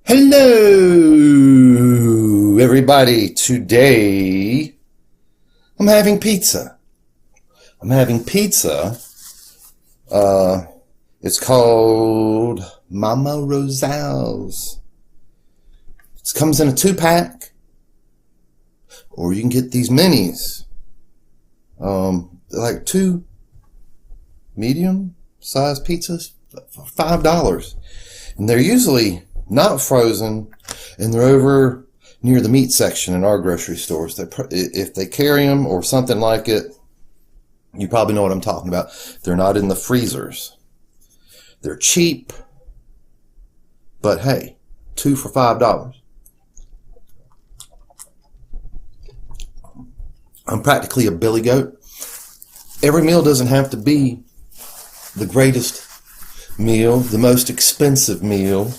Hello, everybody. Today, I'm having pizza. It's called Mama Rosal's. It comes in a 2-pack, or you can get these minis. They're like 2 medium-sized pizzas for $5, and they're usually not frozen, and they're over near the meat section in our grocery stores. If they carry them or something like it, you probably know what I'm talking about. They're not in the freezers. They're cheap, but hey, 2 for $5. I'm practically a billy goat. Every meal doesn't have to be the greatest meal, the most expensive meal.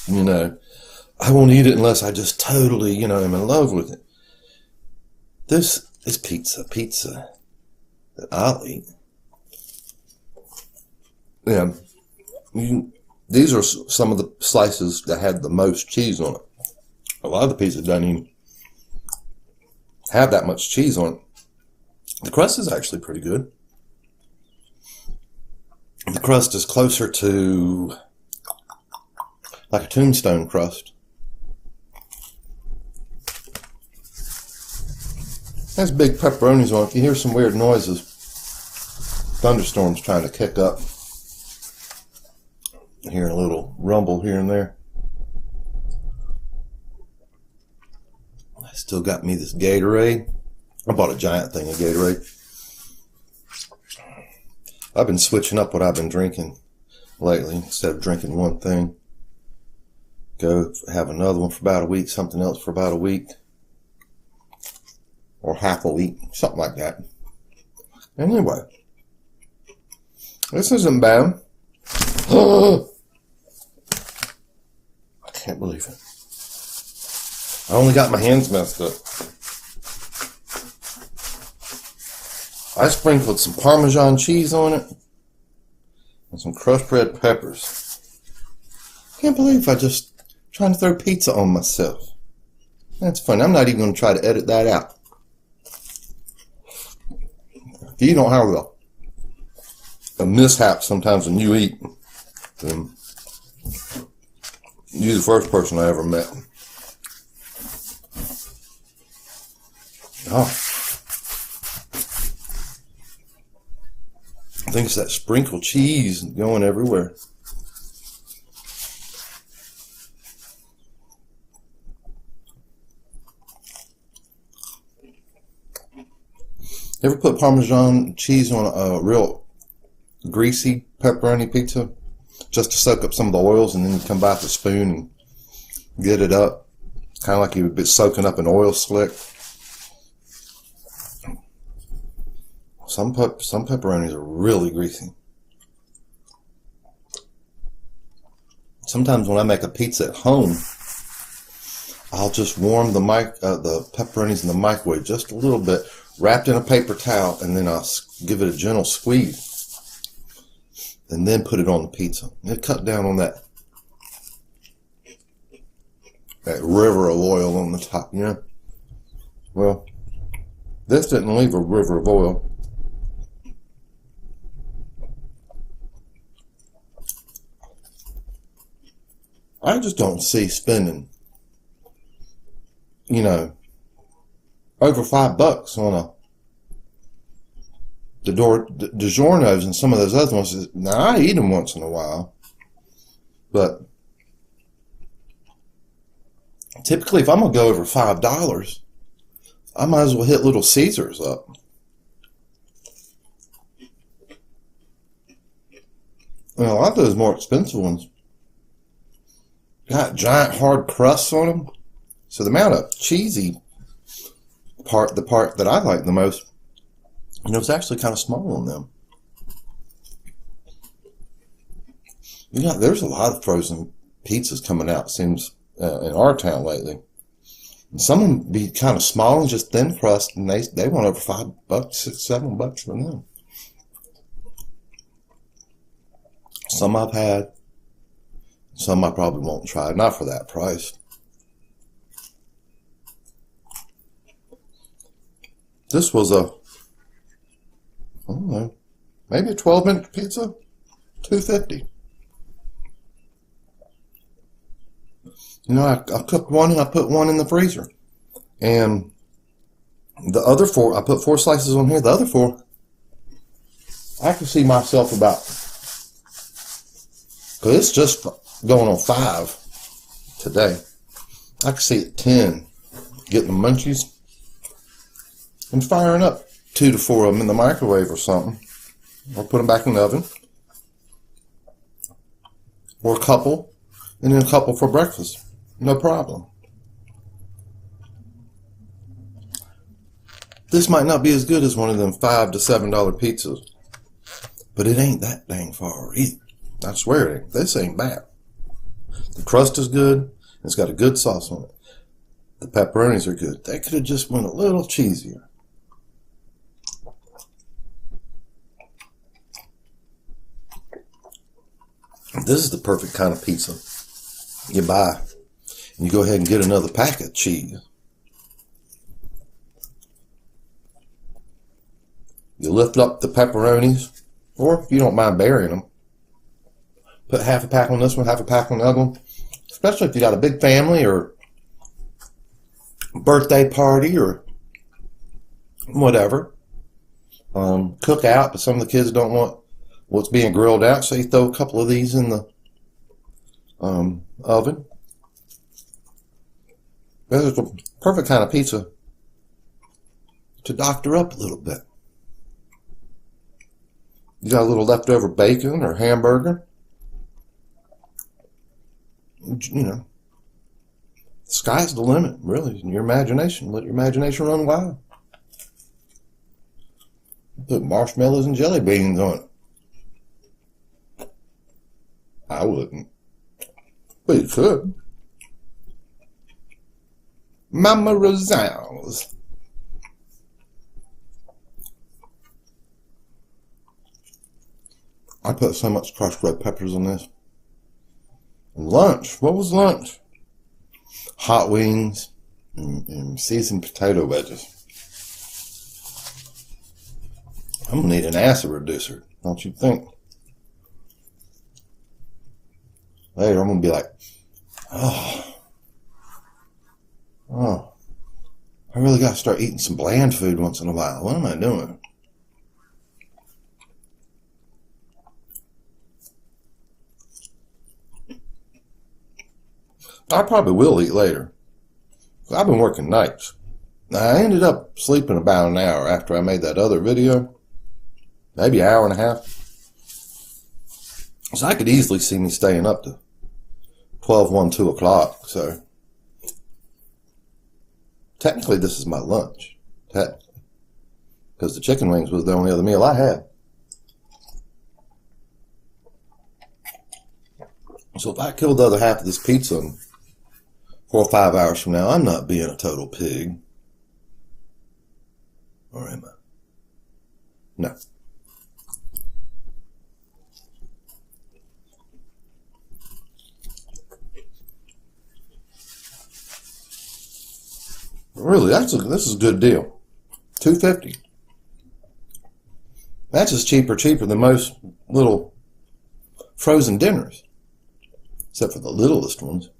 You know, I won't eat it unless I just totally, am in love with it. This is pizza that I'll eat. Yeah, these are some of the slices that had the most cheese on it. A lot of the pizza doesn't even have that much cheese on it. The crust is actually pretty good. The crust is closer to like a tombstone crust. Has big pepperonis on it. If you hear some weird noises, thunderstorms trying to kick up. Hearing a little rumble here and there. I still got me this Gatorade. I bought a giant thing of Gatorade. I've been switching up what I've been drinking lately. Instead of drinking one thing, go have another one for about a week, something else for about a week, or half a week, something like that. Anyway, this isn't bad. I can't believe it. I only got my hands messed up. I sprinkled some Parmesan cheese on it and some crushed red peppers. Can't believe I just trying to throw pizza on myself. That's funny. I'm not even going to try to edit that out. If you don't have a mishap sometimes when you eat, then you're the first person I ever met. Oh. I think it's that sprinkled cheese going everywhere. Ever put Parmesan cheese on a real greasy pepperoni pizza just to soak up some of the oils, and then you come by with a spoon and get it up, kind of like you would be soaking up an oil slick? Some pepperonis are really greasy. Sometimes when I make a pizza at home, I'll just warm the pepperonis in the microwave just a little bit, wrapped in a paper towel, and then I'll give it a gentle squeeze, and then put it on the pizza. It cut down on that river of oil on the top, Well, this didn't leave a river of oil. I just don't see spending, over $5 on the DiGiorno's and some of those other ones. Now, I eat them once in a while, but typically if I'm going to go over $5, I might as well hit Little Caesars up. And a lot of those more expensive ones got giant hard crusts on them. So the amount of cheesy part, the part that I like the most, it's actually kind of small on them. There's a lot of frozen pizzas coming out, seems, in our town lately. And some of them be kind of small and just thin crust, and they want over $5, $6, $7 for them. Some I've had, Some I probably won't try, not for that price. This was a, I don't know, maybe a 12-inch pizza, $2.50. You know, I cooked one and I put one in the freezer. And the other 4, I put 4 slices on here. The other 4, I can see myself about, because it's just going on 5 today. I can see it 10, getting the munchies and firing up 2 to 4 of them in the microwave or something. Or put them back in the oven. Or a couple, and then a couple for breakfast. No problem. This might not be as good as one of them $5 to $7 pizzas, but it ain't that dang far either. I swear it ain't. This ain't bad. The crust is good. It's got a good sauce on it. The pepperonis are good. They could have just went a little cheesier. This is the perfect kind of pizza you buy. And you go ahead and get another pack of cheese. You lift up the pepperonis, or if you don't mind burying them, put half a pack on this one, half a pack on the other one. Especially if you got a big family or birthday party or whatever. Cook out, but some of the kids don't want what's being grilled out, so you throw a couple of these in the oven. This is the perfect kind of pizza to doctor up a little bit. You got a little leftover bacon or hamburger. You know, the sky's the limit, really. Your imagination. Let your imagination run wild. Put marshmallows and jelly beans on it. I wouldn't. But you could. Mama Rosal's. I put so much crushed red peppers on this. Lunch. What was lunch? Hot wings and seasoned potato wedges. I'm going to need an acid reducer, don't you think? Later I'm going to be like, oh, I really got to start eating some bland food once in a while. What am I doing? I probably will eat later. I've been working nights. I ended up sleeping about an hour after I made that other video. Maybe an hour and a half. So I could easily see me staying up to 12, 1, 2 o'clock. So technically this is my lunch. Technically. Because the chicken wings was the only other meal I had. So if I killed the other half of this pizza 4 or 5 hours from now, I'm not being a total pig. Or am I? No. Really, this is a good deal. $2.50. That's just cheaper than most little frozen dinners. Except for the littlest ones.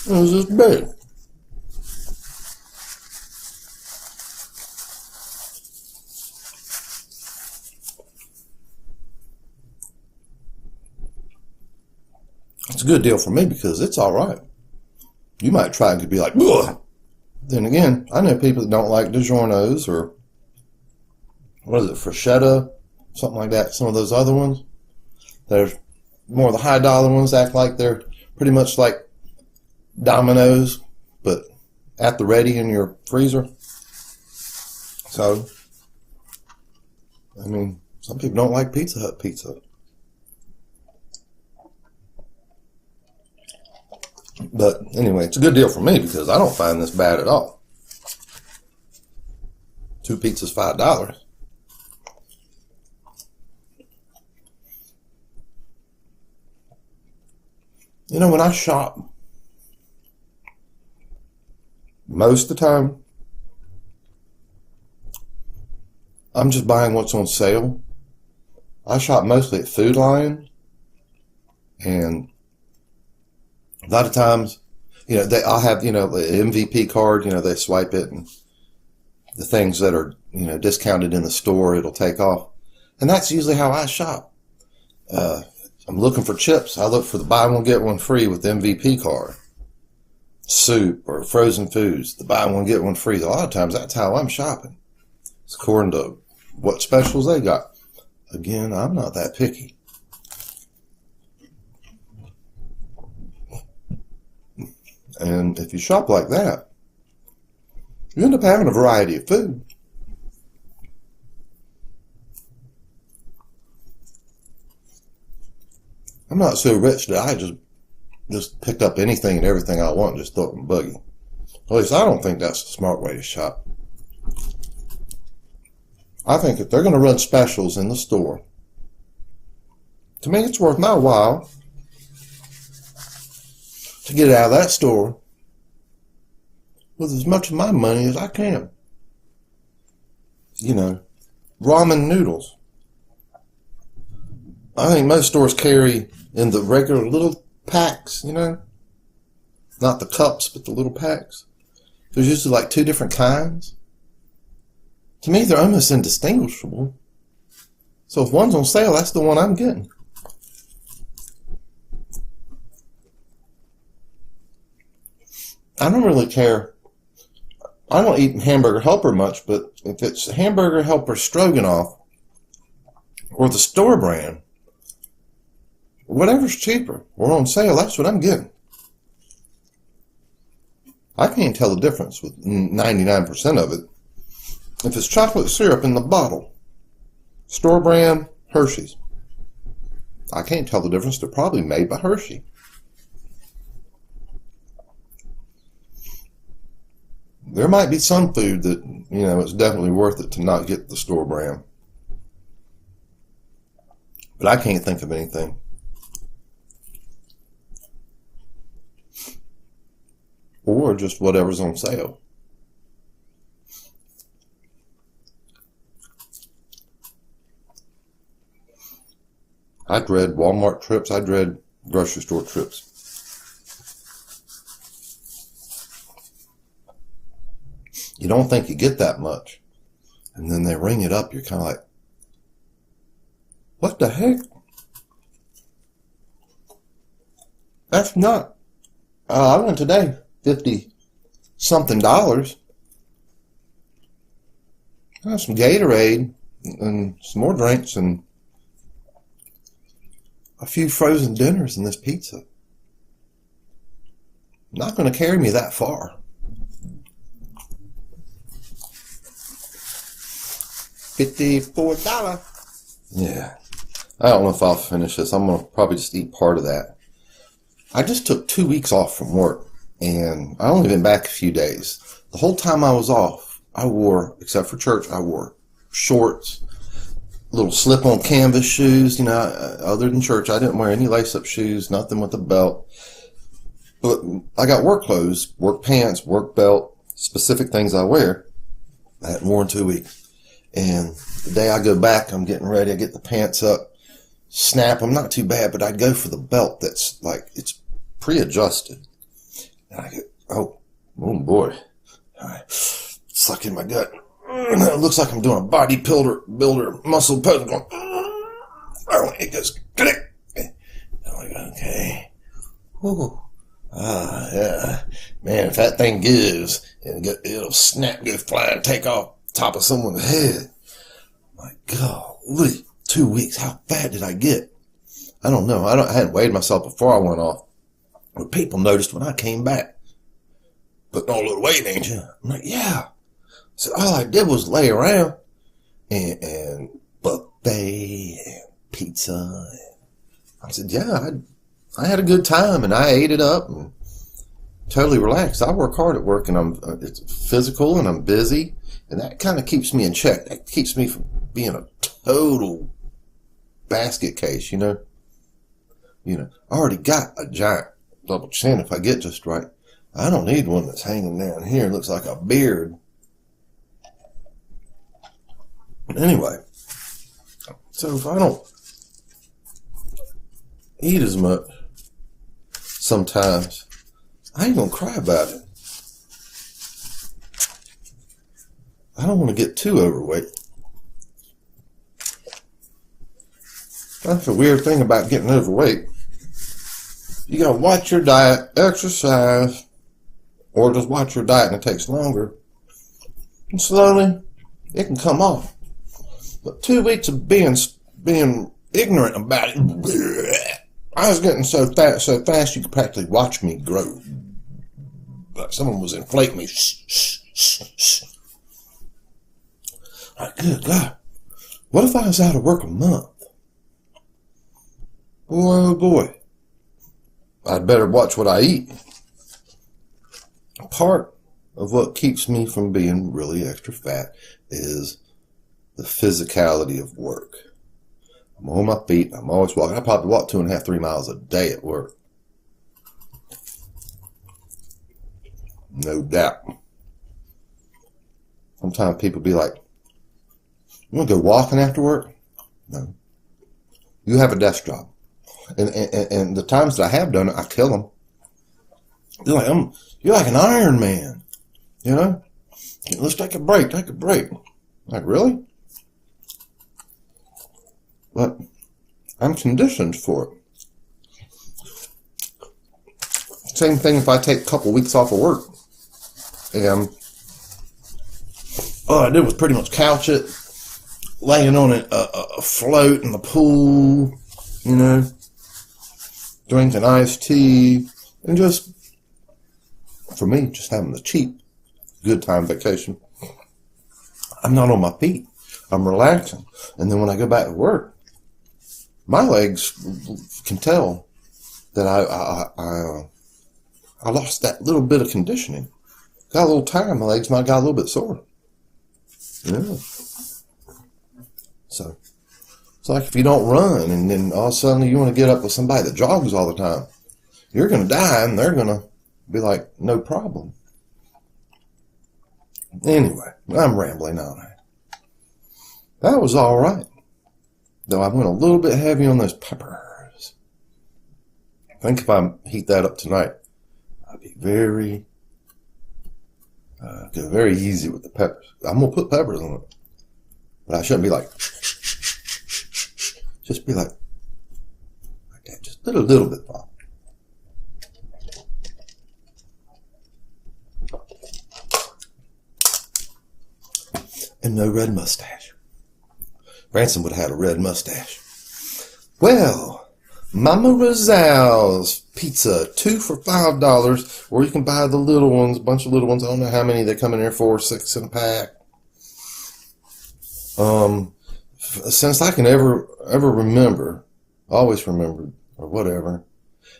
It was just big. It's a good deal for me because it's all right. You might try and be like, ugh. Then again, I know people that don't like DiGiorno's or what is it, Freshetta, something like that. Some of those other ones. There's more of the high dollar ones act like they're pretty much like Domino's, but at the ready in your freezer. So, I mean, some people don't like Pizza Hut pizza. But anyway, it's a good deal for me because I don't find this bad at all. 2 pizzas, $5. When I shop, most of the time, I'm just buying what's on sale. I shop mostly at Food Lion, and a lot of times, I'll have, the MVP card, they swipe it, and the things that are, discounted in the store, it'll take off. And that's usually how I shop. I'm looking for chips. I look for the buy one, get one free with the MVP card. Soup or frozen foods, the buy one, get one free. A lot of times that's how I'm shopping. It's according to what specials they got. Again, I'm not that picky. And if you shop like that, you end up having a variety of food. I'm not so rich that I just pick up anything and everything I want and just throw it in a buggy. At least I don't think that's a smart way to shop. I think if they're going to run specials in the store, to me it's worth my while to get out of that store with as much of my money as I can. Ramen noodles. I think most stores carry in the regular little packs, not the cups, but the little packs. There's usually like 2 different kinds. To me, they're almost indistinguishable. So if one's on sale, that's the one I'm getting. I don't really care. I don't eat Hamburger Helper much, but if it's Hamburger Helper Stroganoff or the store brand, whatever's cheaper or on sale, that's what I'm getting. I can't tell the difference with 99% of it. If it's chocolate syrup in the bottle, store brand, Hershey's, I can't tell the difference. They're probably made by Hershey. There might be some food that, it's definitely worth it to not get the store brand. But I can't think of anything. Or just whatever's on sale. I dread Walmart trips. I dread grocery store trips. You don't think you get that much. And then they ring it up. You're kind of like, what the heck? That's not. I went today, $50-something. I got some Gatorade and some more drinks and a few frozen dinners and this pizza. Not going to carry me that far. $54. Yeah. I don't know if I'll finish this. I'm going to probably just eat part of that. I just took 2 weeks off from work, and I only been back a few days. The whole time I was off, I wore, except for church, I wore shorts, little slip-on canvas shoes. Other than church, I didn't wear any lace-up shoes, nothing with a belt. But I got work clothes, work pants, work belt, specific things I wear. I hadn't worn in 2 weeks. And the day I go back, I'm getting ready. I get the pants up, snap them, not too bad, but I'd go for the belt that's like, it's pre-adjusted. And I go, oh boy. I suck in my gut. It looks like I'm doing a bodybuilder muscle pose. I'm going, oh, it goes, click. I'm like, okay. Whew. Yeah. Man, if that thing gives, it'll snap, go flying, take off top of someone's head. My golly, 2 weeks. How fat did I get? I don't know. I hadn't weighed myself before I went off. But people noticed when I came back. Putting on a little weight, ain't you? I'm like, yeah. So all I did was lay around and buffet and pizza. I said, yeah, I had a good time and I ate it up and totally relaxed. I work hard at work and it's physical and I'm busy. And that kind of keeps me in check. That keeps me from being a total basket case, I already got a giant double chin if I get just right. I don't need one that's hanging down here. It looks like a beard. Anyway, so if I don't eat as much sometimes, I ain't gonna cry about it. I don't want to get too overweight. That's the weird thing about getting overweight. You gotta watch your diet, exercise, or just watch your diet and it takes longer. And slowly, it can come off. But 2 weeks of being ignorant about it, I was getting so fast you could practically watch me grow. Like someone was inflating me. Like, good God, what if I was out of work a month? Boy, oh boy, I'd better watch what I eat. Part of what keeps me from being really extra fat is the physicality of work. I'm on my feet. I'm always walking. I probably walk 2.5, 3 miles a day at work. No doubt. Sometimes people be like, you want to go walking after work? No. You have a desk job. And the times that I have done it, I tell them. They're like, you're like an Iron Man. You know? Let's take a break. Take a break. Like, really? But I'm conditioned for it. Same thing if I take a couple weeks off of work. And all I did was pretty much couch it, laying on a float in the pool, you know, drinking iced tea, and just, for me, just having a cheap, good time vacation. I'm not on my feet. I'm relaxing. And then when I go back to work, my legs can tell that I lost that little bit of conditioning. Got a little tired. My legs might have got a little bit sore. Yeah. So it's like if you don't run and then all of a sudden you want to get up with somebody that jogs all the time, you're going to die and they're going to be like, no problem. Anyway, I'm rambling, aren't I? That was all right. Though I went a little bit heavy on those peppers. I think if I heat that up tonight, I'll be very easy with the peppers. I'm going to put peppers on it. But I shouldn't be like, just be like that. Just put a little bit on. And no red mustache. Ransom would have had a red mustache. Well, Mama Rosal's pizza, 2 for $5, or you can buy the little ones, a bunch of little ones. I don't know how many they come in there for, 6 in a pack. Since I can ever remember, always remembered, or whatever,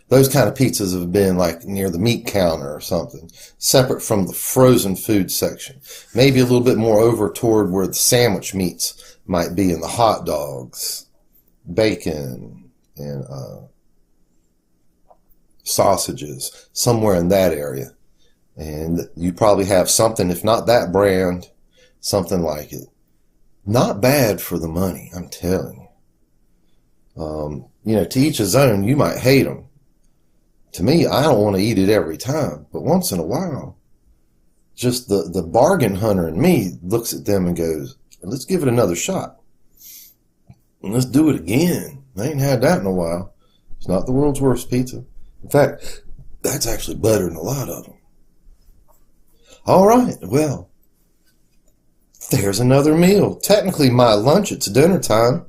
those kind of pizzas have been like near the meat counter or something, separate from the frozen food section. Maybe a little bit more over toward where the sandwich meats might be in the hot dogs, bacon, and sausages, somewhere in that area. And you probably have something, if not that brand, something like it. Not bad for the money, I'm telling you. You know, to each his own. You might hate them. To me, I don't want to eat it every time, but once in a while, just the bargain hunter in me looks at them and goes, let's give it another shot. And let's do it again. I ain't had that in a while. It's not the world's worst pizza. In fact, that's actually better than a lot of them. All right, well, there's another meal. Technically my lunch, it's dinner time.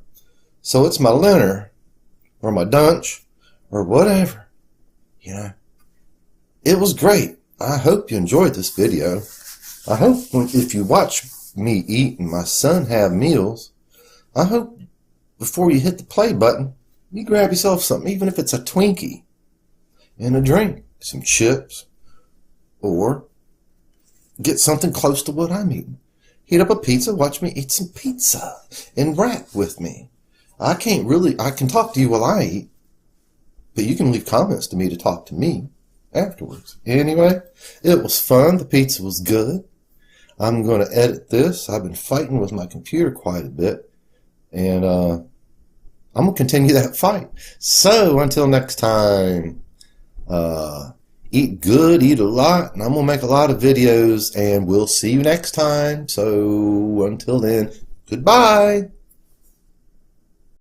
So it's my dinner, or my dunch, or whatever. You know, it was great. I hope you enjoyed this video. I hope if you watch me eat and my son have meals, I hope before you hit the play button, you grab yourself something, even if it's a Twinkie and a drink, some chips, or get something close to what I'm eating. Heat up a pizza, watch me eat some pizza, and rap with me. I can talk to you while I eat, But you can leave comments to me to talk to me afterwards. Anyway, it was fun. The pizza was good. I'm going to edit this. I've been fighting with my computer quite a bit. And I'm going to continue that fight. So until next time, eat good, eat a lot. And I'm going to make a lot of videos. And we'll see you next time. So until then, goodbye.